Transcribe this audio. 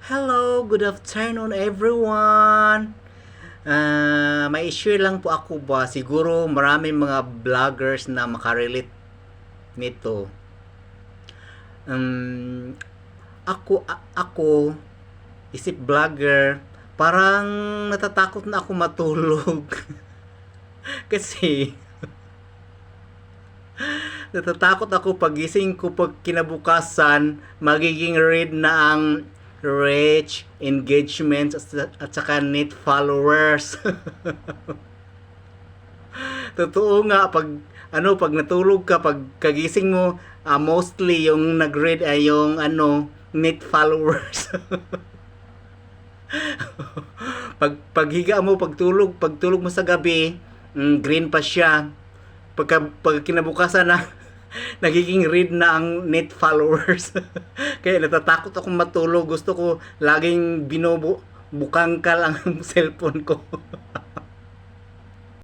Hello, good afternoon everyone. May share lang po ako ba? Siguro maraming mga vloggers na makarelate nito. Um, ako, isip vlogger, parang natatakot na ako matulog. Kasi natatakot ako pagising ko pag kinabukasan, magiging red na ang reach, engagements, at saka net followers. Totoo nga, pag natulog ka, pag kagising mo, mostly yung nag-read ay yung net followers. Paghiga mo, pagtulog mo sa gabi, green pa siya. Pag kinabukasan na, nagiging red na ang net followers. Kaya natatakot akong matulog. Gusto ko laging bukangkal ang cellphone ko.